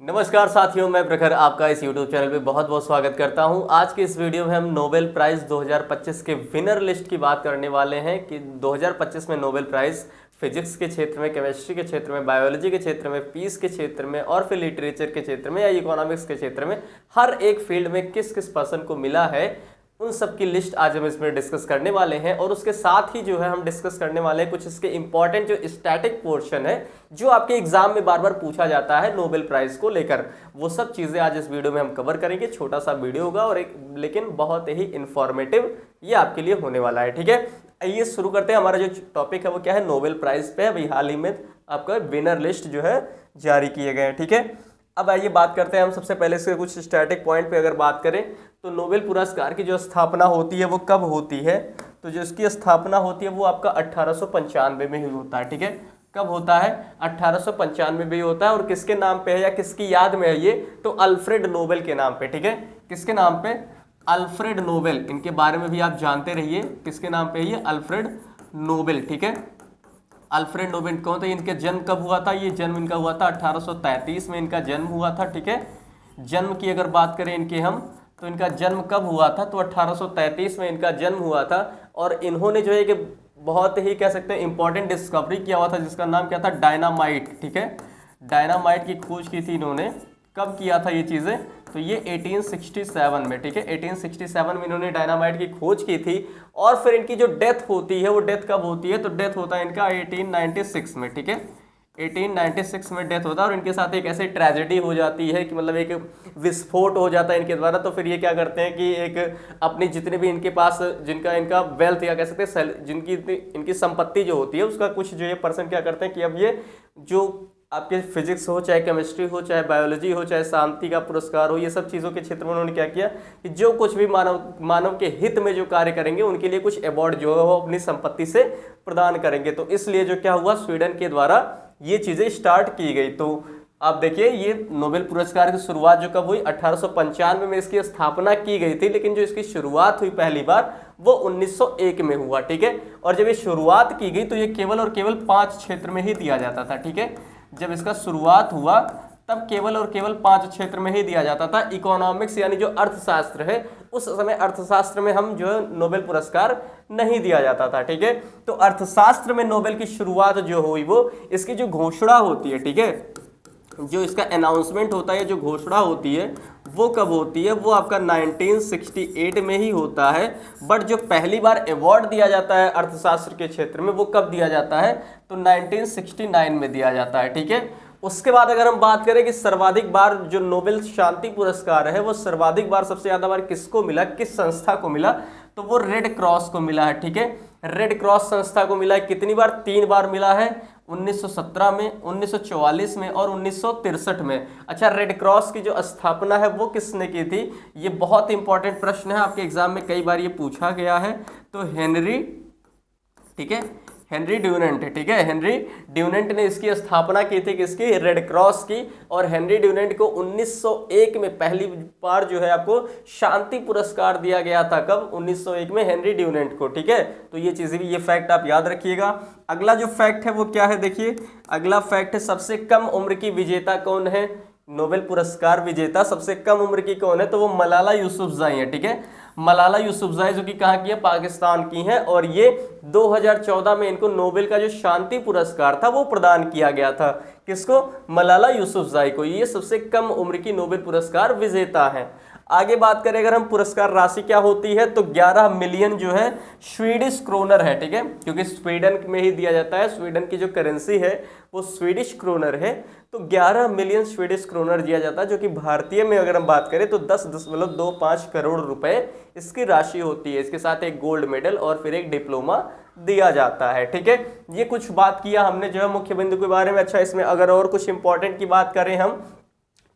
नमस्कार साथियों, मैं प्रखर आपका इस YouTube चैनल पे बहुत बहुत स्वागत करता हूं। आज के इस वीडियो में हम नोबेल प्राइज़ 2025 के विनर लिस्ट की बात करने वाले हैं कि 2025 में नोबेल प्राइज़ फिजिक्स के क्षेत्र में, केमिस्ट्री के क्षेत्र में, बायोलॉजी के क्षेत्र में, पीस के क्षेत्र में और फिर लिटरेचर के क्षेत्र में या इकोनॉमिक्स के क्षेत्र में हर एक फील्ड में किस किस पर्सन को मिला है, उन सब की लिस्ट आज हम इसमें डिस्कस करने वाले हैं। और उसके साथ ही जो है हम डिस्कस करने वाले हैं कुछ इसके इंपॉर्टेंट जो स्टैटिक पोर्शन है जो आपके एग्जाम में बार बार पूछा जाता है नोबेल प्राइज को लेकर, वो सब चीजें आज इस वीडियो में हम कवर करेंगे। छोटा सा वीडियो होगा और एक लेकिन बहुत ही इंफॉर्मेटिव ये आपके लिए होने वाला है। ठीक है, आइए शुरू करते हैं। हमारा जो टॉपिक है वो क्या है, नोबेल प्राइज पे। अभी हाल ही में आपका विनर लिस्ट जो है जारी किए गए हैं। ठीक है, अब आइए बात करते हैं हम सबसे पहले इसके कुछ स्टैटिक पॉइंट पे अगर बात करें तो नोबेल पुरस्कार की जो स्थापना होती है वो कब होती है, तो जो इसकी स्थापना होती है वो आपका 1895 में ही होता है। ठीक है, कब होता है, 1895 में ही होता है। और किसके नाम पे है या किसकी याद में है ये, तो अल्फ्रेड नोबेल के नाम पे। ठीक है, किसके नाम पे, अल्फ्रेड नोबेल। इनके बारे में भी आप जानते रहिए, किसके नाम पे है ये, अल्फ्रेड नोबेल। ठीक है, अल्फ्रेड नोबेल कौन थे, इनके जन्म कब हुआ था, ये जन्म इनका हुआ था 1833 में इनका जन्म हुआ था। ठीक है, जन्म की अगर बात करें इनके हम, तो इनका जन्म कब हुआ था, तो 1833 में इनका जन्म हुआ था। और इन्होंने जो है कि बहुत ही कह सकते हैं इंपॉर्टेंट डिस्कवरी किया हुआ था जिसका नाम क्या था, डायनामाइट। ठीक है, डायनामाइट की खोज की थी इन्होंने। कब किया था ये चीज़ें, तो ये 1867 में। ठीक है, 1867 में इन्होंने डायनामाइट की खोज की थी। और फिर इनकी जो डेथ होती है वो डेथ कब होती है, तो डेथ होता है इनका 1896 में। ठीक है, 1896 में डेथ होता है। और इनके साथ एक ऐसी ट्रेजेडी हो जाती है कि मतलब एक विस्फोट हो जाता है इनके द्वारा। तो फिर ये क्या करते हैं कि एक अपनी जितने भी इनके पास जिनका इनका वेल्थ या कह सकते हैं जिनकी इनकी संपत्ति जो होती है उसका कुछ जो ये पर्सन क्या करते हैं कि अब ये जो आपके फिजिक्स हो, चाहे केमिस्ट्री हो, चाहे बायोलॉजी हो, चाहे शांति का पुरस्कार हो, ये सब चीज़ों के क्षेत्र में उन्होंने क्या किया कि जो कुछ भी मानव के हित में जो कार्य करेंगे उनके लिए कुछ अवार्ड जो है वो अपनी संपत्ति से प्रदान करेंगे। तो इसलिए जो क्या हुआ, स्वीडन के द्वारा ये चीज़ें स्टार्ट की गई। तो आप देखिए ये नोबेल पुरस्कार की शुरुआत जो कब हुई, 1895 में इसकी स्थापना की गई थी, लेकिन जो इसकी शुरुआत हुई पहली बार वो 1901 में हुआ। ठीक है, और जब ये शुरुआत की गई तो ये केवल और केवल 5 क्षेत्र में ही दिया जाता था। ठीक है, जब इसका शुरुआत हुआ तब केवल और केवल 5 क्षेत्र में ही दिया जाता था। इकोनॉमिक्स यानी जो अर्थशास्त्र है, उस समय अर्थशास्त्र में हम जो है नोबेल पुरस्कार नहीं दिया जाता था। ठीक है, तो अर्थशास्त्र में नोबेल की शुरुआत जो हुई वो इसकी जो घोषणा होती है, ठीक है, जो इसका अनाउंसमेंट होता है, जो घोषणा होती है वो कब होती है, वो आपका 1968 में ही होता है। बट जो पहली बार अवार्ड दिया जाता है अर्थशास्त्र के क्षेत्र में वो कब दिया जाता है, तो 1969 में दिया जाता है। ठीक है, उसके बाद अगर हम बात करें कि सर्वाधिक बार जो नोबेल शांति पुरस्कार है वो सर्वाधिक बार सबसे ज्यादा बार किसको मिला, किस संस्था को मिला, तो वो रेड क्रॉस को मिला है। ठीक है, रेड क्रॉस संस्था को मिला है। कितनी बार, 3 बार मिला है, 1917 में, 1944 में और 1963 में। अच्छा, रेड क्रॉस की जो स्थापना है वो किसने की थी, ये बहुत इंपॉर्टेंट प्रश्न है, आपके एग्जाम में कई बार ये पूछा गया है। तो हेनरी, ठीक है, हेनरी ड्यूनेंट। ठीक है, हेनरी ड्यूनेंट ने इसकी स्थापना की थी, किसकी, रेड क्रॉस की। और हेनरी ड्यूनेंट को 1901 में पहली बार जो है आपको शांति पुरस्कार दिया गया था। कब, 1901 में हेनरी ड्यूनेंट को। ठीक है, तो ये चीज़ें भी, ये फैक्ट आप याद रखिएगा। अगला जो फैक्ट है वो क्या है, देखिए अगला फैक्ट है सबसे कम उम्र की विजेता कौन है, नोबेल पुरस्कार विजेता सबसे कम उम्र की कौन है, तो वो मलाला यूसुफजई है। ठीक है, मलाला यूसुफजई जो कि कहाँ की है, पाकिस्तान की है। और ये 2014 में इनको नोबेल का जो शांति पुरस्कार था वो प्रदान किया गया था। किसको, मलाला यूसुफजई को। ये सबसे कम उम्र की नोबेल पुरस्कार विजेता है। आगे बात करें अगर हम, पुरस्कार राशि क्या होती है, तो 11 मिलियन जो है स्वीडिश क्रोनर है। ठीक है, क्योंकि स्वीडन में ही दिया जाता है, स्वीडन की जो करेंसी है वो स्वीडिश क्रोनर है। तो 11 मिलियन स्वीडिश क्रोनर दिया जाता है, जो कि भारतीय में अगर हम बात करें तो 10.25 करोड़ रुपए इसकी राशि होती है। इसके साथ एक गोल्ड मेडल और फिर एक डिप्लोमा दिया जाता है। ठीक है, ये कुछ बात किया हमने जो है मुख्य बिंदु के बारे में। अच्छा, इसमें अगर और कुछ इंपॉर्टेंट की बात करें हम,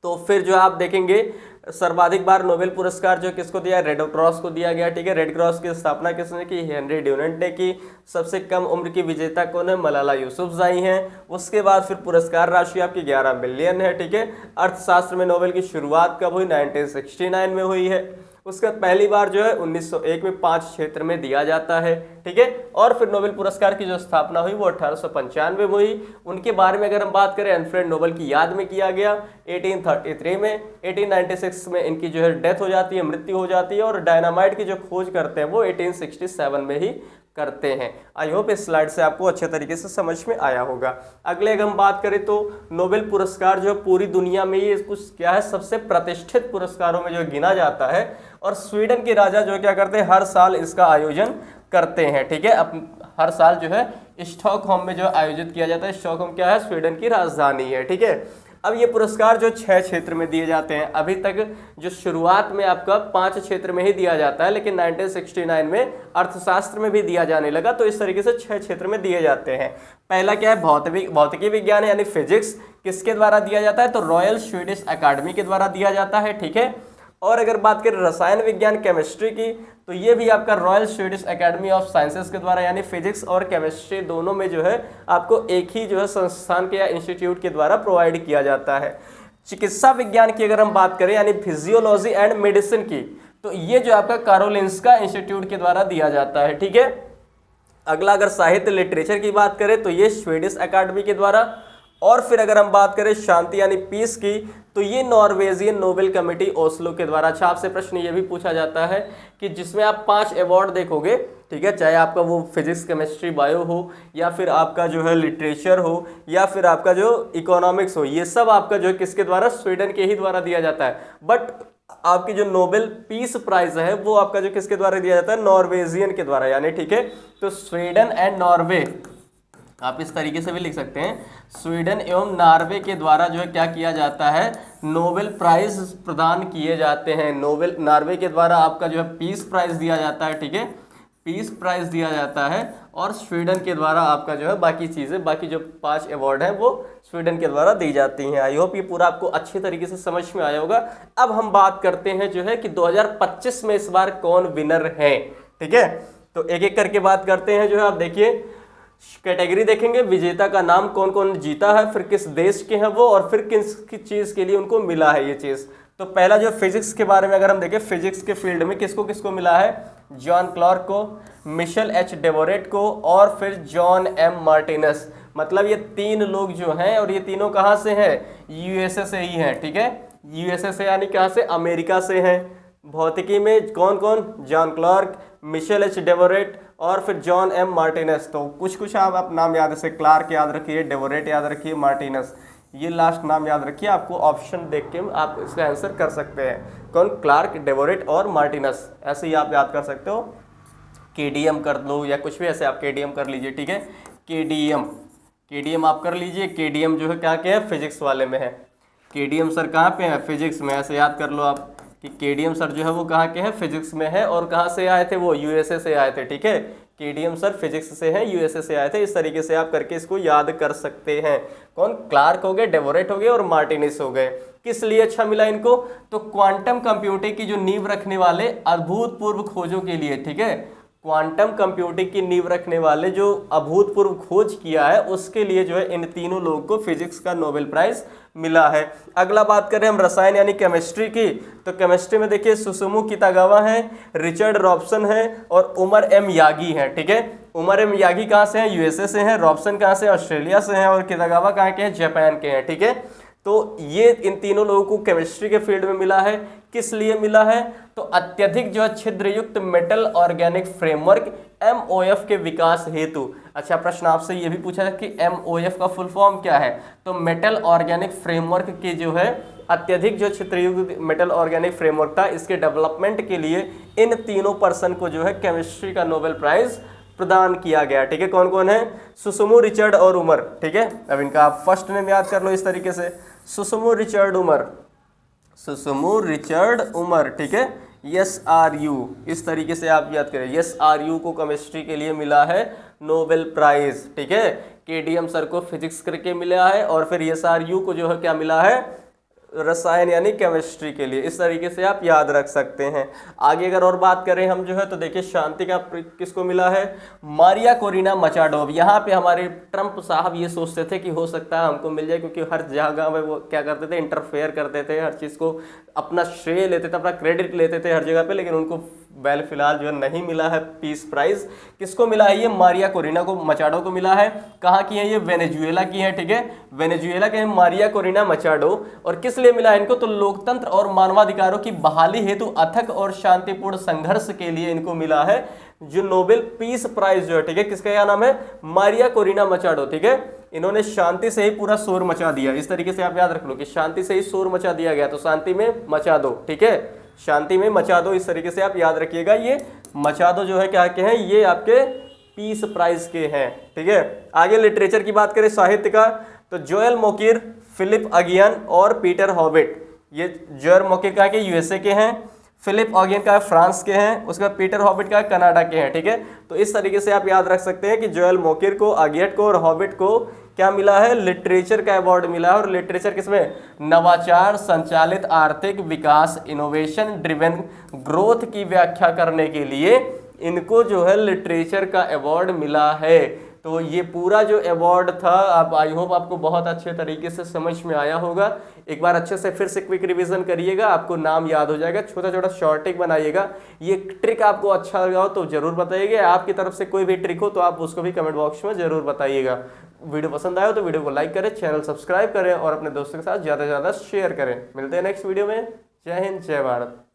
तो फिर जो आप देखेंगे सर्वाधिक बार नोबेल पुरस्कार जो किसको दिया, रेड क्रॉस को दिया गया। ठीक है, रेड क्रॉस की स्थापना किसने की, हेनरी ड्यूनेंट ने की। सबसे कम उम्र की विजेता कौन है, मलाला यूसुफजई हैं। उसके बाद फिर पुरस्कार राशि आपकी 11 मिलियन है। ठीक है, अर्थशास्त्र में नोबेल की शुरुआत कब हुई, 1969 में हुई है। उसका पहली बार जो है 1901 में 5 क्षेत्र में दिया जाता है, ठीक है। और फिर नोबेल पुरस्कार की जो स्थापना हुई वो 1895 में हुई। उनके बारे में अगर हम बात करें, अल्फ्रेड नोबेल की याद में किया गया 1833 में। 1896 में इनकी जो है डेथ हो जाती है, मृत्यु हो जाती है, और डायनामाइट की जो खोज करते हैं वो 1867 में ही करते हैं। आई होप इस स्लाइड से आपको अच्छे तरीके से समझ में आया होगा। अगले अगर हम बात करें तो नोबेल पुरस्कार जो पूरी दुनिया में ये कुछ क्या है, सबसे प्रतिष्ठित पुरस्कारों में जो गिना जाता है, और स्वीडन के राजा जो क्या करते हैं, हर साल इसका आयोजन करते हैं, ठीक है। अब हर साल जो है स्टॉकहोम में जो आयोजित किया जाता है, स्टॉकहोम क्या है, स्वीडन की राजधानी है, ठीक है। अब ये पुरस्कार जो 6 क्षेत्र में दिए जाते हैं, अभी तक जो शुरुआत में आपका 5 क्षेत्र में ही दिया जाता है, लेकिन 1969 में अर्थशास्त्र में भी दिया जाने लगा, तो इस तरीके से 6 क्षेत्र में दिए जाते हैं। पहला क्या है, भौतिकी विज्ञान यानी फिजिक्स, किसके द्वारा दिया जाता है, तो रॉयल स्वीडिश अकादमी के द्वारा दिया जाता है, ठीक है। और अगर बात करें रसायन विज्ञान केमिस्ट्री की, तो ये भी आपका royal Swedish academy of sciences के द्वारा, यानी फिजिक्स और केमिस्ट्री दोनों में जो है आपको एक ही जो है संस्थान के या इंस्टीट्यूट के द्वारा प्रोवाइड किया जाता है। चिकित्सा विज्ञान की अगर हम बात करें, यानी फिजियोलॉजी एंड मेडिसिन की, तो ये जो आपका कारोलिंस्का इंस्टीट्यूट के द्वारा दिया जाता है, ठीक है। अगला अगर साहित्य लिटरेचर की बात करें तो ये स्वीडिश अकादमी के द्वारा। और फिर अगर हम बात करें शांति यानी पीस की, तो ये नॉर्वेजियन नोबेल कमेटी ओस्लो के द्वारा। अच्छा, आपसे प्रश्न ये भी पूछा जाता है कि जिसमें आप 5 अवार्ड देखोगे, ठीक है, चाहे आपका वो फिजिक्स केमिस्ट्री बायो हो, या फिर आपका जो है लिटरेचर हो, या फिर आपका जो इकोनॉमिक्स हो, ये सब आपका जो है किसके द्वारा, स्वीडन के ही द्वारा दिया जाता है। बट आपकी जो नोबेल पीस प्राइज है वो आपका जो किसके द्वारा दिया जाता है, नॉर्वेजियन के द्वारा, यानी ठीक है। तो स्वीडन एंड नॉर्वे, आप इस तरीके से भी लिख सकते हैं, स्वीडन एवं नॉर्वे के द्वारा जो है क्या किया जाता है, नोबेल प्राइज प्रदान किए जाते हैं। नोबेल नॉर्वे के द्वारा आपका जो है पीस प्राइज दिया जाता है, ठीक है, पीस प्राइज दिया जाता है। और स्वीडन के द्वारा आपका जो है बाकी चीज़ें, बाकी जो 5 अवार्ड हैं वो स्वीडन के द्वारा दी जाती हैं। आई होप ये पूरा आपको अच्छी तरीके से समझ में आया होगा। अब हम बात करते हैं जो है कि 2025 में इस बार कौन विनर है, ठीक है। तो एक एक करके बात करते हैं। जो है आप देखिए, कैटेगरी देखेंगे, विजेता का नाम, कौन कौन जीता है, फिर किस देश के हैं वो, और फिर किस चीज़ के लिए उनको मिला है ये चीज़। तो पहला जो फिजिक्स के बारे में अगर हम देखें, फिजिक्स के फील्ड में किसको किसको मिला है, जॉन क्लार्क को, मिशेल एच डेवोरेट को, और फिर जॉन एम मार्टिनस। मतलब ये 3 लोग जो हैं, और ये तीनों कहाँ से हैं, यूएसए से ही हैं, ठीक है, यूएसए से, यानी कहाँ से, अमेरिका से हैं। भौतिकी में कौन कौन, जॉन क्लार्क, मिशेल एच डेवोरेट, और फिर जॉन एम मार्टिनस। तो कुछ आप नाम याद रखिए, क्लार्क याद रखिए, डेवोरेट याद रखिए, मार्टिनस, ये लास्ट नाम याद रखिए। आपको ऑप्शन देख के आप इसका आंसर कर सकते हैं, कौन, क्लार्क, डेवोरेट और मार्टिनस, ऐसे ही आप याद कर सकते हो। केडीएम कर लो या कुछ भी ऐसे आप केडीएम कर लीजिए, ठीक है, केडीएम आप कर लीजिए। केडीएम जो है क्या क्या है, फिजिक्स वाले में है। केडीएम सर कहाँ पे है, फिजिक्स में, ऐसे याद कर लो आप कि केडीएम सर जो है वो कहाँ के हैं, फिजिक्स में है। और कहाँ से आए थे वो, यूएसए से आए थे, ठीक है। केडीएम सर फिजिक्स से हैं, यूएसए से आए थे। इस तरीके से आप करके इसको याद कर सकते हैं। कौन, क्लार्क हो गए, डेवोरेट हो गए और मार्टिनस हो गए। किस लिए अच्छा मिला इनको, तो क्वांटम कंप्यूटिंग की जो नींव रखने वाले अभूतपूर्व खोजों के लिए, ठीक है, क्वांटम कंप्यूटिंग की नींव रखने वाले जो अभूतपूर्व खोज किया है उसके लिए जो है इन तीनों लोगों को फिजिक्स का नोबेल प्राइज मिला है। अगला बात करें हम रसायन यानी केमिस्ट्री की, तो केमिस्ट्री में देखिए सुसुमु कितागावा है, रिचर्ड रॉबसन है और उमर एम यागी है, ठीक है। उमर एम यागी कहाँ से हैं, यूएसए से हैं। रॉबसन कहाँ से, ऑस्ट्रेलिया से हैं। और कितागावा कहाँ के हैं, जापान के हैं, ठीक है। तो ये इन तीनों लोगों को केमिस्ट्री के फील्ड में मिला है। किस लिए मिला है, तो अत्यधिक जो है छिद्रयुक्त मेटल ऑर्गेनिक फ्रेमवर्क MOF के विकास हेतु। अच्छा, प्रश्न आपसे ये भी पूछा है कि MOF का फुल फॉर्म क्या है, तो मेटल ऑर्गेनिक फ्रेमवर्क के जो है अत्यधिक जो छिद्रयुक्त मेटल ऑर्गेनिक फ्रेमवर्क था, इसके डेवलपमेंट के लिए इन तीनों पर्सन को जो है केमिस्ट्री का नोबेल प्राइज प्रदान किया गया, ठीक है। कौन कौन है, सुसुमु, रिचर्ड और उमर, ठीक है। अब इनका आप फर्स्ट नेम याद कर लो इस तरीके से, Susumu Richard Umar, Susumu Richard Umar, ठीक है। SRU, इस तरीके से आप याद करें। SRU को केमिस्ट्री के लिए मिला है नोबेल प्राइज, ठीक है। KDM सर को फिजिक्स करके मिला है, और फिर SRU को जो है क्या मिला है, रसायन यानी केमिस्ट्री के लिए। इस तरीके से आप याद रख सकते हैं। आगे अगर और बात करें हम जो है तो देखिए शांति का किसको मिला है, मारिया कोरिना मचाडो। यहाँ पे हमारे ट्रंप साहब ये सोचते थे कि हो सकता है हमको मिल जाए, क्योंकि हर जगह में वो क्या करते थे, इंटरफेयर करते थे, हर चीज़ को अपना श्रेय लेते थे, अपना क्रेडिट लेते थे हर जगह पे, लेकिन उनको फिलहाल जो है नहीं मिला है पीस प्राइज। किसको मिला है, ये मारिया कोरिना को मचाडो को मिला है। कहाँ की है ये, वेनेजुएला की है, ठीक है, वेनेजुएला के मारिया कोरिना मचाडो। और किस लिए मिला है इनको, तो लोकतंत्र और मानवाधिकारों की बहाली हेतु अथक और शांतिपूर्ण संघर्ष के लिए इनको मिला है जो नोबेल पीस प्राइज जो है, ठीक है, किसका क्या नाम है, मारिया कोरिना मचाडो, ठीक है। इन्होंने शांति से ही पूरा शोर मचा दिया। इस तरीके से आप याद रख लो कि शांति से ही शोर मचा दिया गया, तो शांति में मचा दो, ठीक है, शांति में मचा दो। इस तरीके से आप याद रखिएगा, ये मचा दो जो है क्या के हैं, ये आपके पीस प्राइज के हैं, ठीक है। आगे लिटरेचर की बात करें, साहित्य का, तो जोएल मोकिर, फिलिप अगियन और पीटर हॉबिट। ये जोएल मोकिर का के यूएसए के हैं, फिलिप अगियन का फ्रांस के हैं, उसके बाद पीटर हॉबिट का कनाडा के हैं, ठीक है। तो इस तरीके से आप याद रख सकते हैं कि जोएल मोकिर को, अगियट को और हॉबिट को क्या मिला है, लिटरेचर का अवार्ड मिला है। और लिटरेचर किसमें, नवाचार संचालित आर्थिक विकास, इनोवेशन ड्रिवन ग्रोथ की व्याख्या करने के लिए इनको जो है लिटरेचर का अवार्ड मिला है। तो ये पूरा जो अवार्ड था, आप आई होप आपको बहुत अच्छे तरीके से समझ में आया होगा। एक बार अच्छे से फिर से क्विक रिवीजन करिएगा, आपको नाम याद हो जाएगा। छोटा छोटा शॉर्ट ट्रिक बनाइएगा। ये ट्रिक आपको अच्छा लगा हो तो जरूर बताइएगा। आपकी तरफ से कोई भी ट्रिक हो तो आप उसको भी कमेंट बॉक्स में जरूर बताइएगा। वीडियो पसंद आया हो तो वीडियो को लाइक करें, चैनल सब्सक्राइब करें और अपने दोस्तों के साथ ज़्यादा से ज़्यादा शेयर करें। मिलते हैं नेक्स्ट वीडियो में। जय हिंद, जय भारत।